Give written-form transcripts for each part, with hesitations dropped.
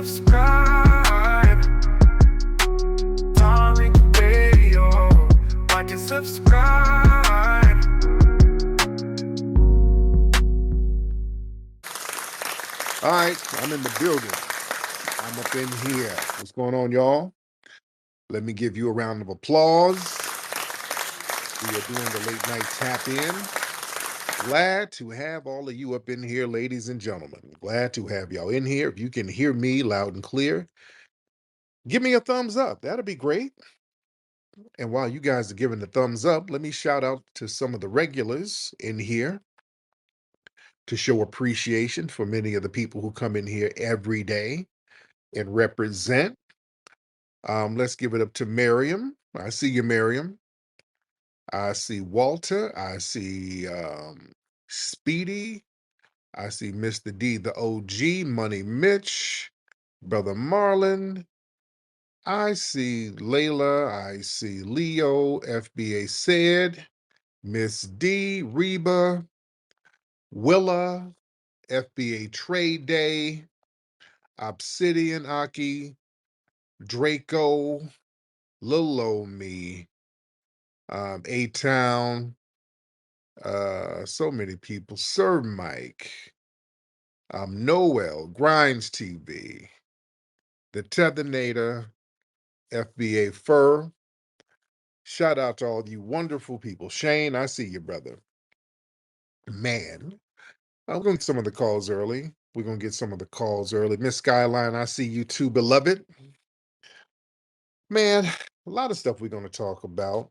subscribe. Tariq Radio. Like and subscribe. All right, I'm in the building. I'm up in here. What's going on, y'all? Let me give you a round of applause. We are doing the late night tap in. Glad to have all of you up in here, ladies and gentlemen. Glad to have y'all in here. If you can hear me loud and clear, give me a thumbs up. That'll be great. And while you guys are giving the thumbs up, let me shout out to some of the regulars in here to show appreciation for many of the people who come in here every day and represent. Let's give it up to Miriam. I see you, Miriam. I see Walter. I see Speedy. I see Mr. D, the OG, Money Mitch, Brother Marlon. I see Layla. I see Leo, FBA said, Miss D, Reba, Willa, FBA Trade Day, Obsidian Aki, Draco, Lil Me, A-Town, so many people, Sir Mike, Noel, Grinds TV, the Tethernator, FBA Fur. Shout out to all you wonderful people. Shane, I see you, brother. Man, I'm going to get some of the calls early. We're going to get some of the calls early. Miss Skyline, I see you too, beloved. Man, a lot of stuff we're going to talk about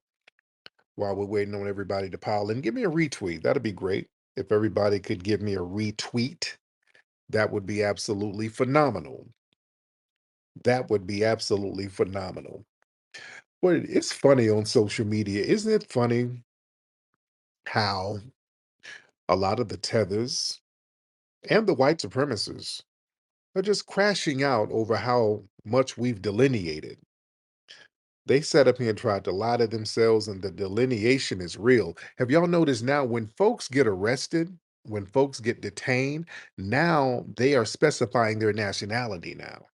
while we're waiting on everybody to pile in. Give me a retweet. That'd be great. If everybody could give me a retweet, that would be absolutely phenomenal. That would be absolutely phenomenal. But it's funny on social media. Isn't it funny how a lot of the tethers and the white supremacists are just crashing out over how much we've delineated? They sat up here and tried to lie to themselves, and the delineation is real. Have y'all noticed now when folks get arrested, when folks get detained, now they are specifying their nationality now.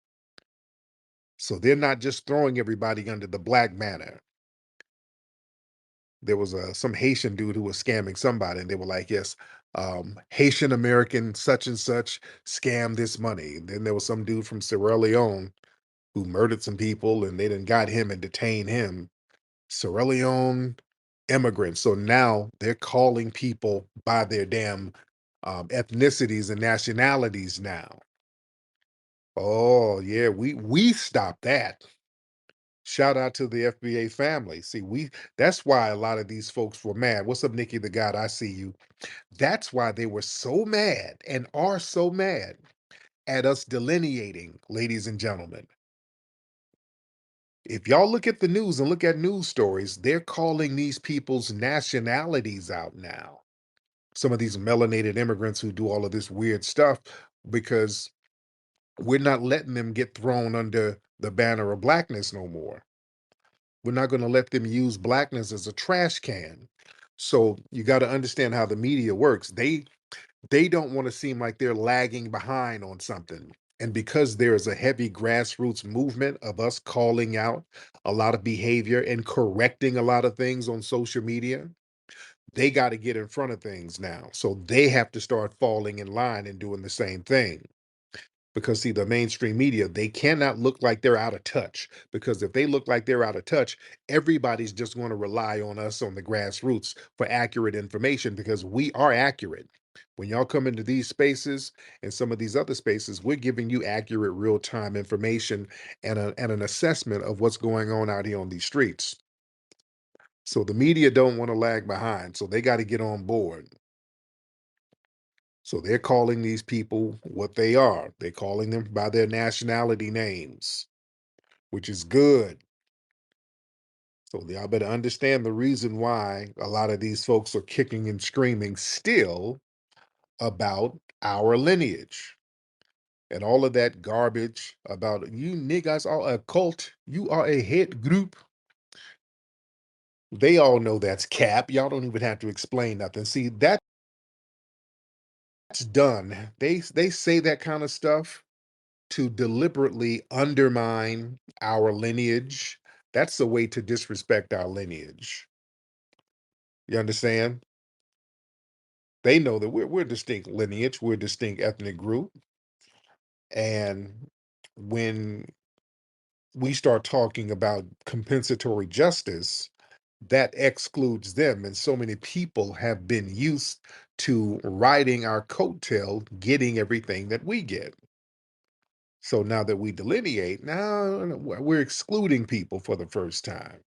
So they're not just throwing everybody under the black banner. There was some Haitian dude who was scamming somebody, and they were like, yes, Haitian American such and such scammed this money. And then there was some dude from Sierra Leone who murdered some people, and they done got him and detained him. Sierra Leone immigrants. So now they're calling people by their damn ethnicities and nationalities now. Oh yeah, we stopped that. Shout out to the FBA family. See, that's why a lot of these folks were mad. What's up, Nikki the God? I see you. That's why they were so mad and are so mad at us delineating, ladies and gentlemen. If y'all look at the news and look at news stories, they're calling these people's nationalities out now. Some of these melanated immigrants who do all of this weird stuff, because we're not letting them get thrown under the banner of blackness no more. We're not going to let them use blackness as a trash can. So you got to understand how the media works. They don't want to seem like they're lagging behind on something. And because there's a heavy grassroots movement of us calling out a lot of behavior and correcting a lot of things on social media, they got to get in front of things now. So they have to start falling in line and doing the same thing. Because see, the mainstream media, they cannot look like they're out of touch, because if they look like they're out of touch, everybody's just going to rely on us on the grassroots for accurate information, because we are accurate. When y'all come into these spaces and some of these other spaces, we're giving you accurate real-time information and an assessment of what's going on out here on these streets. So the media don't want to lag behind, so they got to get on board. So they're calling these people what they are. They're calling them by their nationality names, which is good. So y'all better understand the reason why a lot of these folks are kicking and screaming still about our lineage and all of that garbage about you niggas are a cult, you are a hate group. They all know that's cap. Y'all don't even have to explain nothing. See, that's done. They say that kind of stuff to deliberately undermine our lineage. That's a way to disrespect our lineage. You understand? They know that we're a distinct lineage, we're a distinct ethnic group. And when we start talking about compensatory justice, that excludes them. And so many people have been used to riding our coattail, getting everything that we get. So now that we delineate, now we're excluding people for the first time.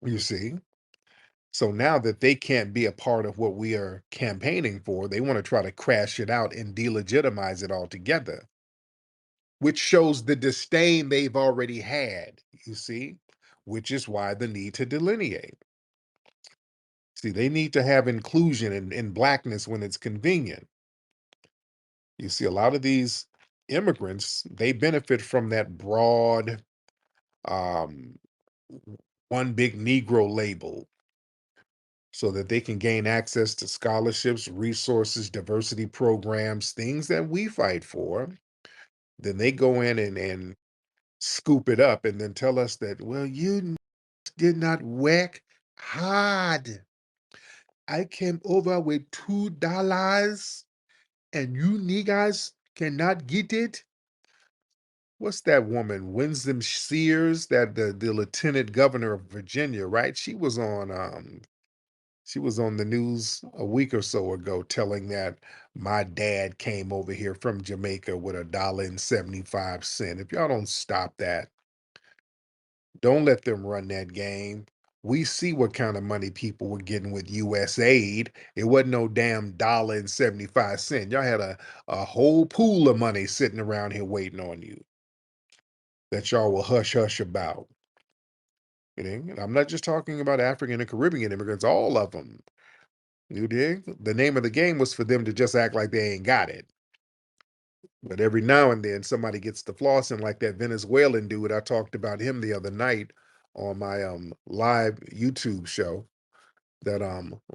You see? So now that they can't be a part of what we are campaigning for, they want to try to crash it out and delegitimize it altogether, which shows the disdain they've already had, you see, which is why the need to delineate. See, they need to have inclusion and blackness when it's convenient. You see, a lot of these immigrants, they benefit from that broad, um, one big Negro label so that they can gain access to scholarships, resources, diversity programs, things that we fight for. Then they go in and scoop it up and then tell us that, well, you did not work hard. I came over with $2 and you niggas cannot get it. What's that woman, Winsome Sears, that the lieutenant governor of Virginia, right? She was on the news a week or so ago telling that my dad came over here from Jamaica with $1.75. If y'all don't stop that, don't let them run that game. We see what kind of money people were getting with US aid. It wasn't no damn $1.75. Y'all had a whole pool of money sitting around here waiting on you that y'all will hush hush about. You know, and I'm not just talking about African and Caribbean immigrants, all of them. You dig? The name of the game was for them to just act like they ain't got it. But every now and then somebody gets to flossing like that Venezuelan dude. I talked about him the other night on my live YouTube show. That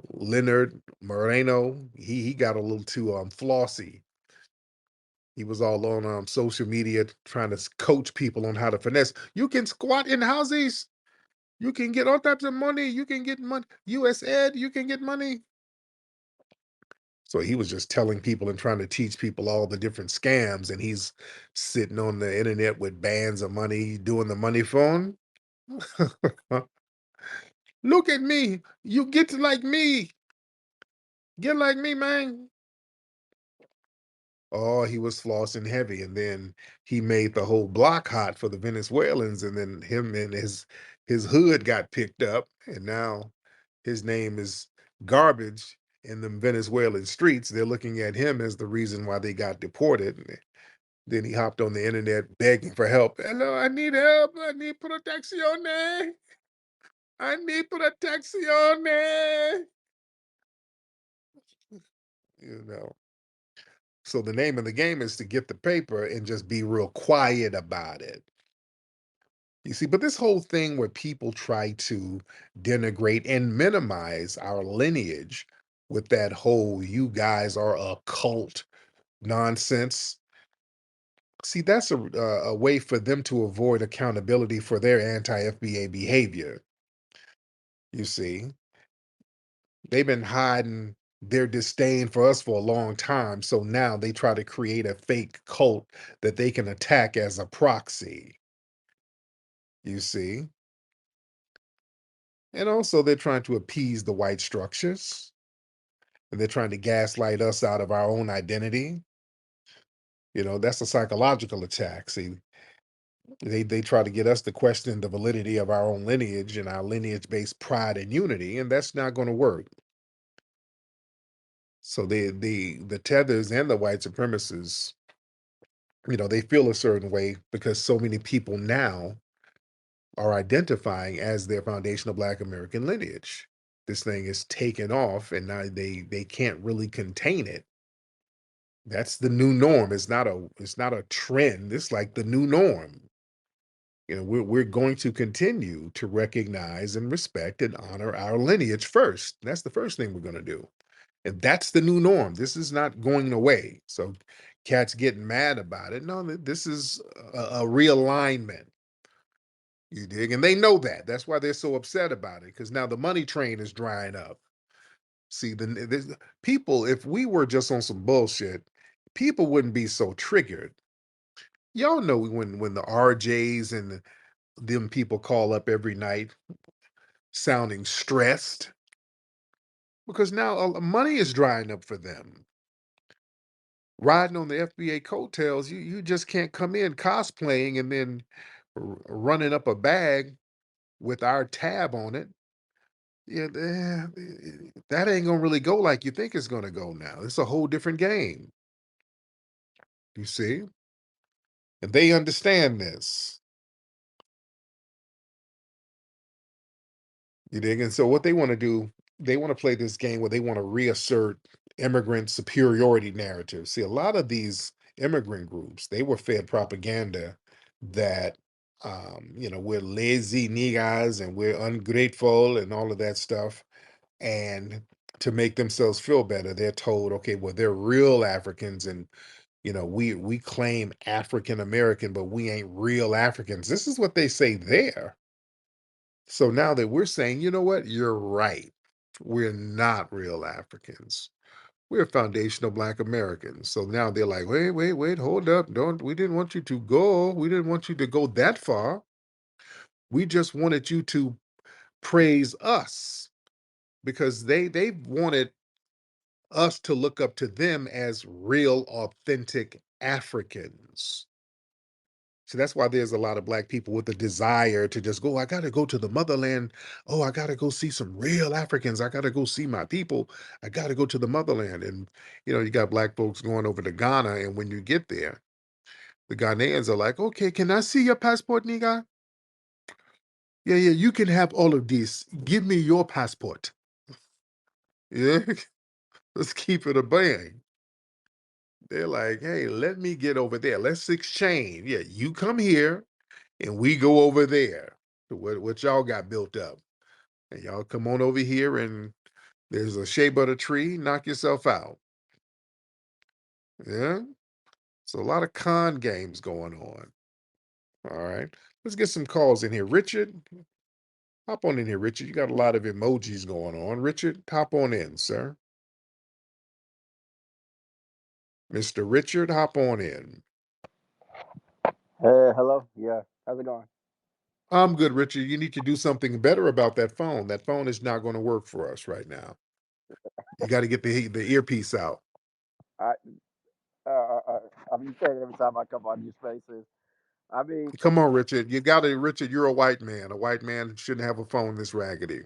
Leonard Moreno, he got a little too flossy. He was all on social media trying to coach people on how to finesse. You can squat in houses. You can get all types of money. You can get money. US Ed, you can get money. So he was just telling people and trying to teach people all the different scams, and he's sitting on the internet with bands of money doing the money phone. Look at me. You get like me. Get like me, man. Oh, he was flossing heavy, and then he made the whole block hot for the Venezuelans, and then him and his hood got picked up, and now his name is garbage in the Venezuelan streets. They're looking at him as the reason why they got deported. And then he hopped on the internet begging for help. Hello, I need help. I need protección. I need protección. You know. So the name of the game is to get the paper and just be real quiet about it. You see, but this whole thing where people try to denigrate and minimize our lineage with that whole "you guys are a cult" nonsense. See, that's a way for them to avoid accountability for their anti-FBA behavior. You see, they've been hiding their disdain for us for a long time, so now they try to create a fake cult that they can attack as a proxy. You see, and also they're trying to appease the white structures, and they're trying to gaslight us out of our own identity. You know, that's a psychological attack. See, they try to get us to question the validity of our own lineage and our lineage-based pride and unity, and that's not going to work. So the tethers and the white supremacists, you know, they feel a certain way because so many people now are identifying as their foundational Black American lineage. This thing is taken off, and now they can't really contain it. That's the new norm. It's not a trend. It's like the new norm. You know, we're going to continue to recognize and respect and honor our lineage first. That's the first thing we're going to do. And that's the new norm. This is not going away. So cats getting mad about it. No, this is a realignment. You dig? And they know that. That's why they're so upset about it, because now the money train is drying up. See, people, if we were just on some bullshit, people wouldn't be so triggered. Y'all know when the RJs and them people call up every night sounding stressed because now money is drying up for them. Riding on the FBA coattails, you just can't come in cosplaying and then running up a bag with our tab on it. Yeah, that ain't gonna really go like you think it's gonna go now. It's a whole different game. You see? And they understand this. You dig? And so what they want to do, they want to play this game where they want to reassert immigrant superiority narrative. See, a lot of these immigrant groups, they were fed propaganda that we're lazy niggas and we're ungrateful and all of that stuff. And to make themselves feel better, they're told, okay, well, they're real Africans and we claim African American, but we ain't real Africans. This is what they say there. So now that we're saying, you know what, you're right. We're not real Africans. We're foundational Black Americans. So now they're like, wait, hold up. We didn't want you to go. We didn't want you to go that far. We just wanted you to praise us because they wanted us to look up to them as real, authentic Africans. So that's why there's a lot of Black people with the desire to just go, I got to go to the motherland. Oh, I got to go see some real Africans. I got to go see my people. I got to go to the motherland. And, you got Black folks going over to Ghana. And when you get there, the Ghanaians are like, okay, can I see your passport, nigga? Yeah, you can have all of these. Give me your passport. Yeah, let's keep it a bang. They're like, hey, let me get over there. Let's exchange. Yeah, you come here and we go over there to what y'all got built up. And y'all come on over here and there's a shea butter tree, knock yourself out. Yeah. So a lot of con games going on. All right. Let's get some calls in here. Richard, hop on in here, Richard. You got a lot of emojis going on. Richard, hop on in, sir. Mr. Richard, hop on in. Hey, hello. Yeah, how's it going? I'm good, Richard. You need to do something better about that phone. That phone is not going to work for us right now. You got to get the earpiece out. I I mean, you say it every time I come on your spaces. I mean, Come on, Richard. You got to, Richard. You're a white man. A white man shouldn't have a phone this raggedy.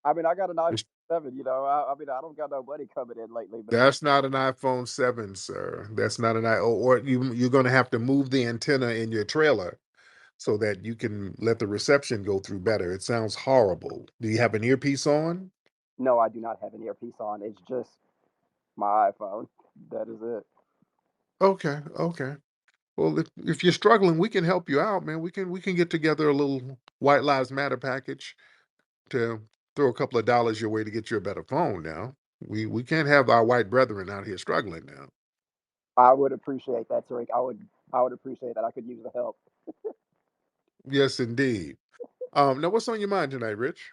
I got an iPhone It's- 7. I mean, I don't got no money coming in lately, but That's not an iPhone 7, sir. That's not an or you're going to have to move the antenna in your trailer so that you can let the reception go through better. It sounds horrible. Do you have an earpiece on? no, I do not have an earpiece on. It's just my iPhone. That is it. Okay, okay. Well, if you're struggling, we can help you out, man. We can get together a little White Lives Matter package to throw a couple of dollars your way to get you a better phone now. We can't have our white brethren out here struggling now. I would appreciate that, Tariq. I would appreciate that. I could use the help. Yes, indeed. Now what's on your mind tonight, Rich?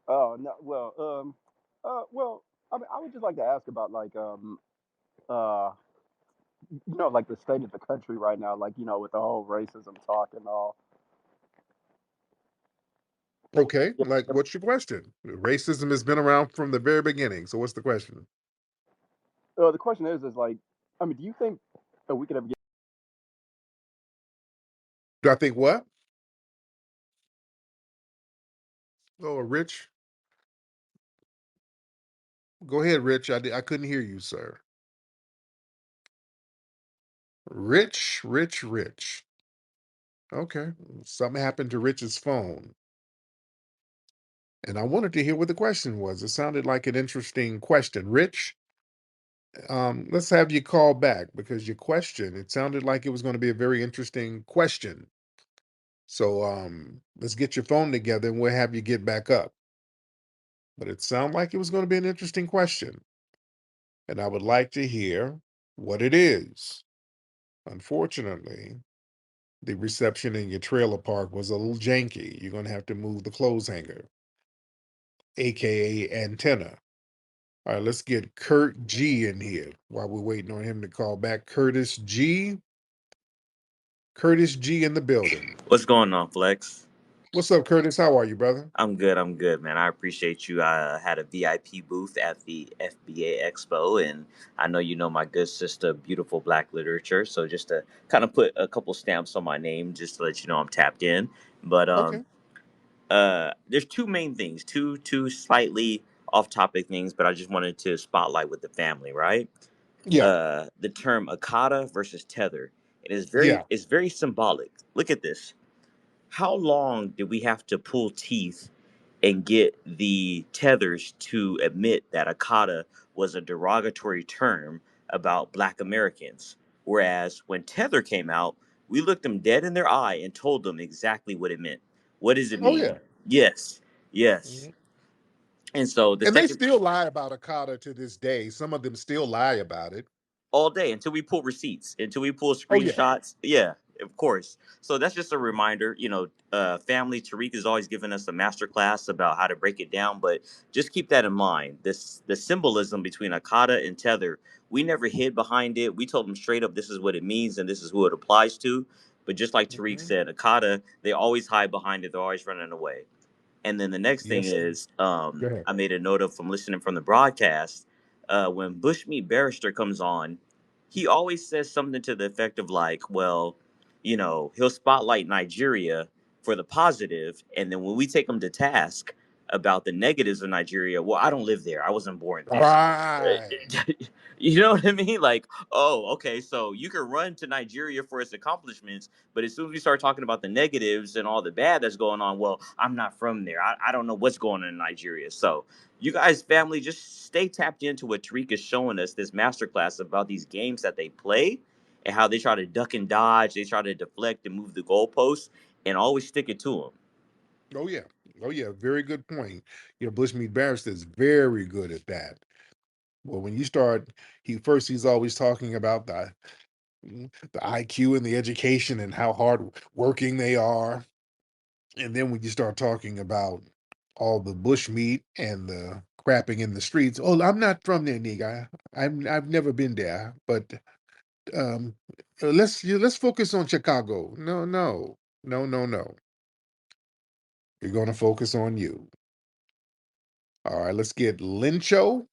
Oh no, well, I mean, I would just like to ask about uh, like the state of the country right now, like with the whole racism talk and all. Okay, Yeah. like what's your question? Racism has been around from the very beginning. So what's the question? The question is like, I mean, do you think that we could have? Do I think what? Oh, Rich, go ahead, Rich. I couldn't hear you, sir. Rich. Okay, something happened to Rich's phone, and I wanted to hear what the question was. It sounded like an interesting question. Rich, let's have you call back because your question, it sounded like it was going to be a very interesting question. So let's get your phone together and we'll have you get back up. But it sounded like it was going to be an interesting question. And I would like to hear. what it is. Unfortunately, the reception in your trailer park was a little janky. You're going to have to move the clothes hanger, aka antenna. All right, let's get Kurt G in here while we're waiting on him to call back. Curtis G. Curtis G in the building. What's going on, Flex? What's up, Curtis? How are you, brother? I'm good, man. I appreciate you. I had a VIP booth at the FBA Expo, and I know you know my good sister, Beautiful Black Literature. So just to kind of put a couple stamps on my name, just to let you know I'm tapped in. But Okay. there's two main things, two slightly off-topic things, but I just wanted to spotlight with the family, right? Yeah. The term Akata versus Tether. Yeah. It's very symbolic. Look at this. How long did we have to pull teeth and get the tethers to admit that Akata was a derogatory term about Black Americans? Whereas when Tether came out, we looked them dead in their eye and told them exactly what it meant. What does it Oh, mean? yeah. Yes, yes. Mhm. And so the And they second, still lie about Okada to this day. Some of them still lie about it. all day until we pull receipts, until we pull Oh, yeah. screenshots. Yeah, of course. So that's just a reminder. Family Tariq is always giving us a master class about how to break it down, but just keep that in mind. The symbolism between Akata and Tether. We never hid behind it. We told them straight up, this is what it means and this is who it applies to. But just like Tariq Hmm. said, Akata, they always hide behind it. They're always running away. And then the next thing Yes. is, Go ahead. I made a note of from listening from the broadcast. When Bushmeat Barrister comes on, he always says something to the effect of like, well, he'll spotlight Nigeria for the positive, and then when we take him to task about the negatives of Nigeria, well, I don't live there. I wasn't born there. Right. You know what I mean? Like, oh, okay, so you can run to Nigeria for its accomplishments, but as soon as we start talking about the negatives and all the bad that's going on, well, I'm not from there. I don't know what's going on in Nigeria. So, you guys, family, just stay tapped into what Tariq is showing us this masterclass about these games that they play and how they try to duck and dodge, they try to deflect and move the goalposts, and always stick it to them. Oh, yeah. Oh, yeah. Very good point. Bushmeat Barrister is very good at that. Well, when you start, he's always talking about the IQ and the education and how hard working they are. And then when you start talking about all the bushmeat and the crapping in the streets, oh, I'm not from there, nigga. I've never been there, but um, let's focus on Chicago. No, no, no, no, no. You're going to focus on you. All right, let's get Lincho.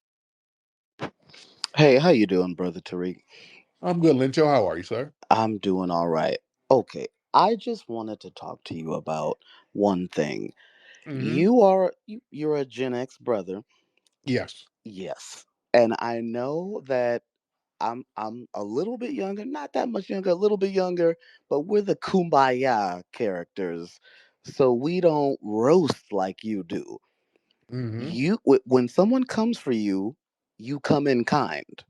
Hey, how you doing, brother Tariq? I'm good, Lincho. How are you, sir? I'm doing all right. Okay, I just wanted to talk to you about one thing. Mm-hmm. You're a Gen X brother, Yes. yes, and I know that I'm a little bit younger, not that much younger, a little bit younger, but we're the kumbaya characters, so we don't roast like you do. Mm-hmm. When someone comes for you, you come in kind,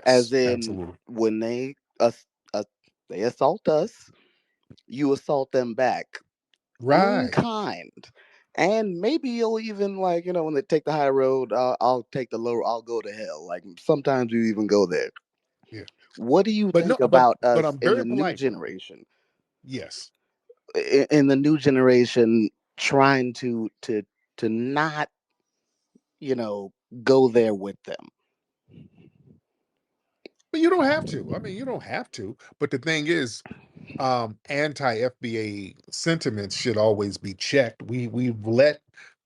as Yes. in Absolutely. when uh, they assault us, you assault them back in Right. kind. And maybe you'll even, like, when they take the high road, I'll take the low, I'll go to hell. Like, sometimes you even go there. Yeah. What do you But no, think about but us I'm in very the new polite though. generation? Yes. In the new generation, trying to not, you know, go there with them. But you don't have to. I mean, you don't have to. But the thing is, anti-FBA sentiments should always be checked. We've let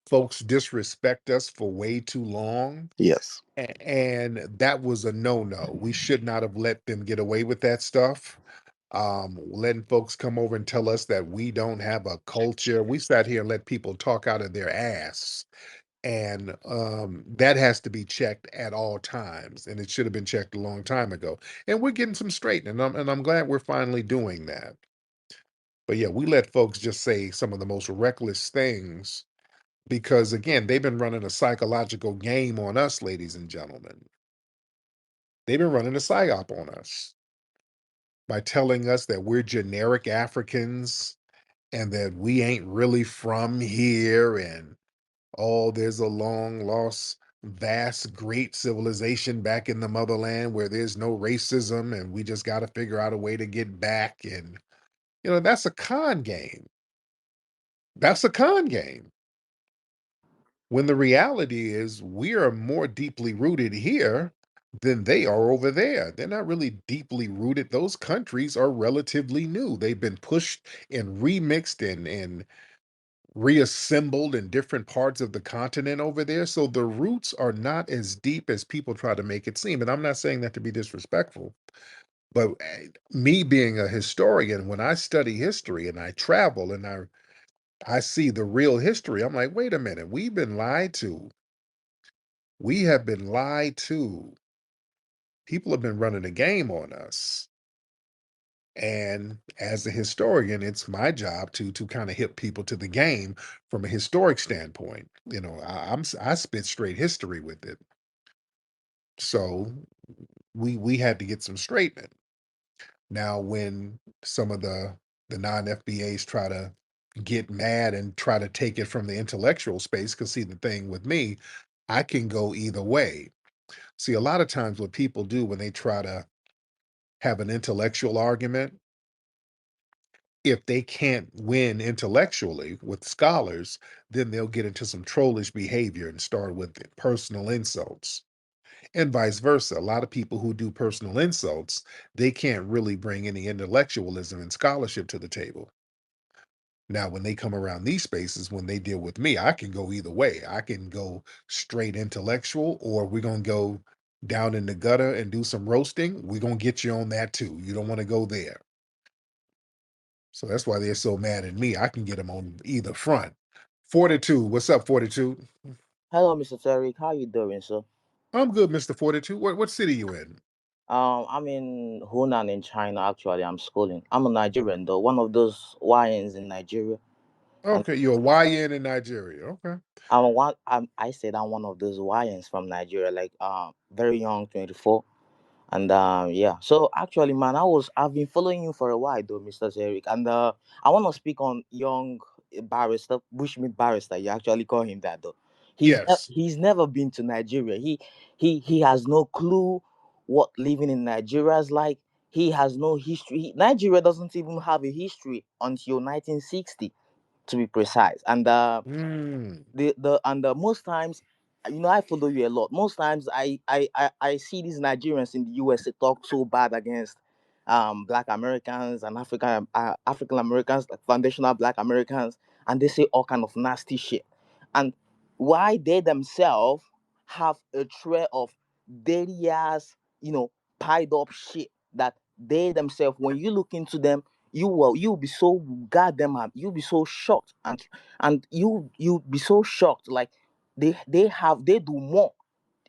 folks disrespect us for way too long, Yes. and that was a no-no. We should not have let them get away with that stuff. Letting folks come over and tell us that we don't have a culture. We sat here and let people talk out of their ass. And that has to be checked at all times, and it should have been checked a long time ago. And we're getting some straightening, and I'm glad we're finally doing that. But yeah, we let folks just say some of the most reckless things because, again, they've been running a psychological game on us, ladies and gentlemen. They've been running a psyop on us by telling us that we're generic Africans and that we ain't really from here, and oh, there's a long lost vast, great civilization back in the motherland where there's no racism and we just got to figure out a way to get back. And, that's a con game. That's a con game. When the reality is we are more deeply rooted here than they are over there. They're not really deeply rooted. Those countries are relatively new. They've been pushed and remixed and reassembled in different parts of the continent over there. So the roots are not as deep as people try to make it seem. And I'm not saying that to be disrespectful, but me being a historian, when I study history and I travel and I see the real history, I'm like, wait a minute, we've been lied to. We have been lied to. People have been running a game on us. And as a historian, it's my job to kind of hip people to the game from a historic standpoint. I spit straight history with it. So we had to get some straightening. Now, when some of the non FBAs try to get mad and try to take it from the intellectual space, because see the thing with me, I can go either way. See, a lot of times what people do when they try to have an intellectual argument, if they can't win intellectually with scholars, then they'll get into some trollish behavior and start with personal insults. And vice versa. A lot of people who do personal insults, they can't really bring any intellectualism and scholarship to the table. Now, when they come around these spaces, when they deal with me, I can go either way. I can go straight intellectual, or we're going to go down in the gutter and do some roasting. We're going to get you on that too. You don't want to go there. So that's why they're so mad at me. I can get them on either front. 42. What's up, 42? Hello, Mr. Tariq. How you doing, sir? I'm good, Mr. 42. What city you in? I'm in Hunan in China. Actually, I'm schooling. I'm a Nigerian, though, one of those YNs in Nigeria, and Okay, you're a YN in Nigeria. Okay. I said I'm one of those YNs from Nigeria, like very young, 24. And yeah, so actually, man, I've been following you for a while, though, Mr. Eric, and I want to speak on young barrister, Bushmeat barrister. You actually call him that, though. Yes. He's never been to Nigeria. He has no clue what living in Nigeria is like. He has no history. Nigeria doesn't even have a history until 1960, to be precise. And Mm, the most times, I follow you a lot. Most times I see these Nigerians in the USA talk so bad against black Americans and African Americans, like foundational black Americans, and they say all kind of nasty shit. And why they themselves have a tray of dirty ass, piled up shit that they themselves, when you look into them, you'll be so goddamn, you'll be so shocked, and you be so shocked, like they do more.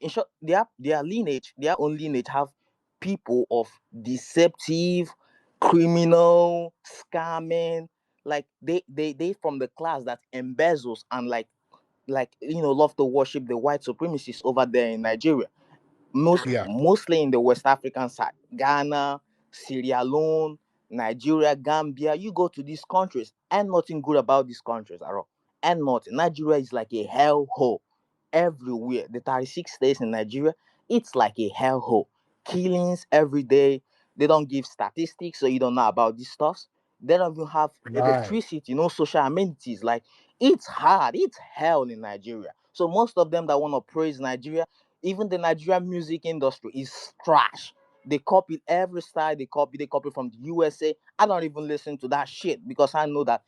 In short, their lineage, their own lineage, have people of deceptive, criminal, scamming, like they from the class that embezzles and love to worship the white supremacists over there in Nigeria, yeah. mostly in the West African side, Ghana, Sierra Leone, Nigeria, Gambia. You go to these countries, and nothing good about these countries at all. And nothing. Nigeria is like a hellhole everywhere. The 36 states in Nigeria, it's like a hellhole. Killings every day. They don't give statistics, so you don't know about these stuffs. They don't even have Right. electricity, no social amenities. Like, it's hard, it's hell in Nigeria. So most of them that want to praise Nigeria, even the Nigerian music industry is trash. They copy every style. They copy from the USA. I don't even listen to that shit because I know that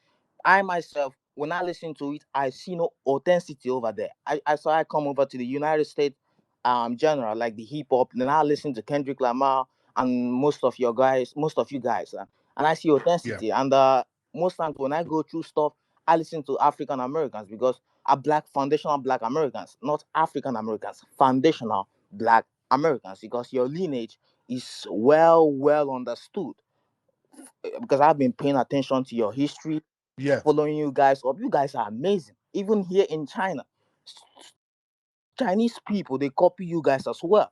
I myself, when I listen to it, I see no authenticity over there. I come over to the United States, general, like the hip hop. Then I listen to Kendrick Lamar and most of you guys, and I see Yeah. authenticity. And most times when I go through stuff, I listen to African Americans because are black, foundational black Americans, not African Americans, foundational black Americans, because your lineage is well understood. Because I've been paying attention to your history, Yes. following you guys up. You guys are amazing. Even here in China, Chinese people, they copy you guys as well.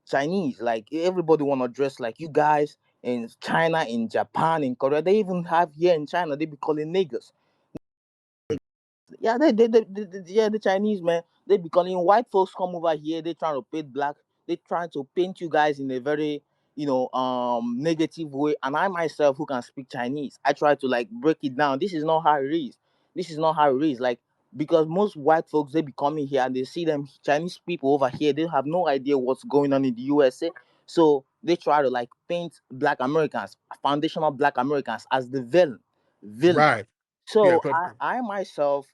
Chinese, like everybody wanna dress like you guys in China, in Japan, in Korea. They even have here in China, they be calling niggers. Yeah, yeah, the Chinese man, they be calling white folks come over here. They trying to paint black. They trying to paint you guys in a very, negative way. And I myself, who can speak Chinese, I try to like break it down. This is not how it is. This is not how it is. Like, because most white folks, they be coming here and they see them Chinese people over here. They have no idea what's going on in the USA. So they try to like paint Black Americans, foundational Black Americans, as the villain. Right. Yeah. So I myself,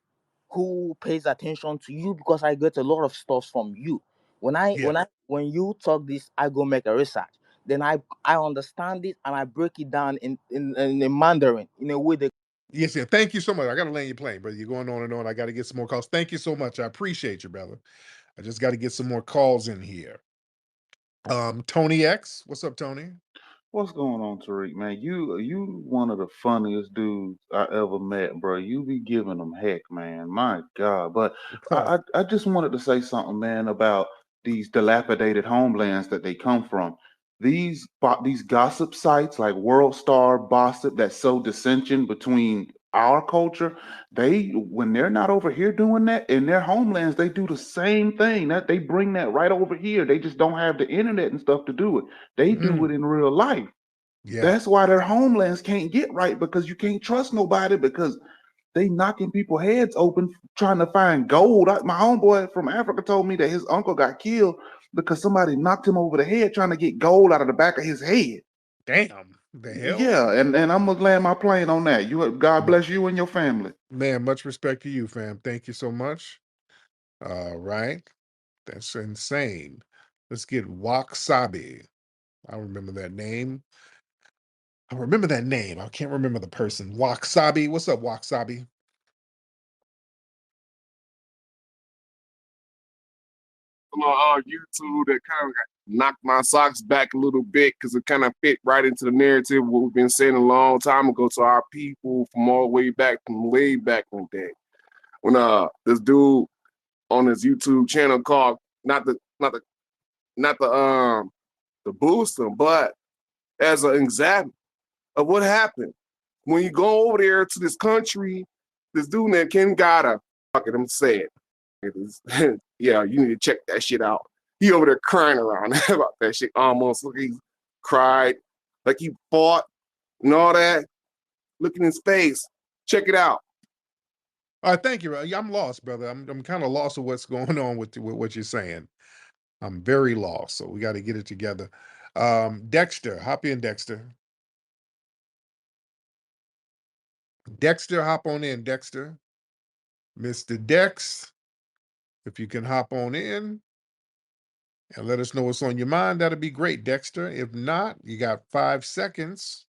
who pays attention to you, because I get a lot of stuff from you. Yeah. When you talk this, I go make a research. Then I understand it and I break it down in Mandarin in a way that. Yes, yeah. Thank you so much. I got to land your plane, brother. You're going on and on. I got to get some more calls. Thank you so much. I appreciate you, brother. I just got to get some more calls in here. Tony X, what's up, Tony? What's going on, Tariq, man? You one of the funniest dudes I ever met, bro. You be giving them heck, man. My God. But I just wanted to say something, man, about these dilapidated homelands that they come from. These gossip sites like World Star, Gossip, that sow dissension between our culture. When they're not over here doing that in their homelands, they do the same thing. That they bring that right over here. They just don't have the internet and stuff to do it. They do it in real life. Yeah. That's why their homelands can't get right, because you can't trust nobody, because they knocking people heads open trying to find gold. My homeboy from Africa told me that his uncle got killed because somebody knocked him over the head trying to get gold out of the back of his head. Damn, the hell? Yeah, and I'm gonna land my plane on that. God bless you and your family. Man, much respect to you, fam. Thank you so much. All right. That's insane. Let's get Wasabi. I remember that name. I remember that name. I can't remember the person. Wasabi. What's up, Wasabi? On YouTube that kind of knocked my socks back a little bit because it kind of fit right into the narrative of what we've been saying a long time ago to our people from all the way back from way back in the day. When this dude on his YouTube channel called not the booster, but as an example of what happened when you go over there to this country, this dude named Ken Gata, fuck it, I'm saying. Yeah, you need to check that shit out. He over there crying around about that shit. Almost like he cried, like he fought and all that. Look in his face. Check it out. All right, thank you. I'm lost, brother. I'm kind of lost of what's going on with what you're saying. I'm very lost, so we got to get it together. Dexter, hop in, Dexter. Dexter, hop on in, Dexter. Mr. Dex, if you can hop on in and let us know what's on your mind, that'd be great, Dexter. If not, you got 5 seconds,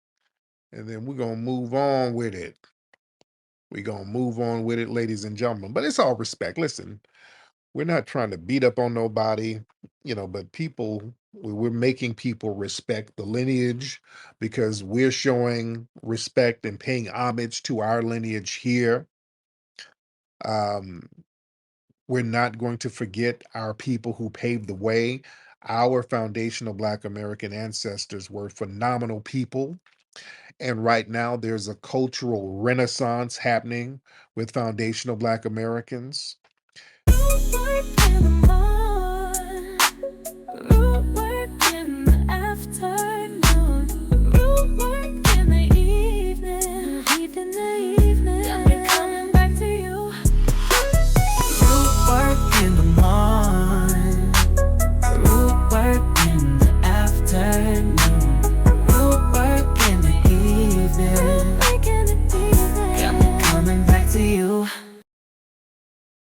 and then we're going to move on with it. We're going to move on with it, ladies and gentlemen. But it's all respect. Listen, we're not trying to beat up on nobody, but we're making people respect the lineage because we're showing respect and paying homage to our lineage here. We're not going to forget our people who paved the way. Our foundational Black American ancestors were phenomenal people. And right now, there's a cultural renaissance happening with foundational Black Americans.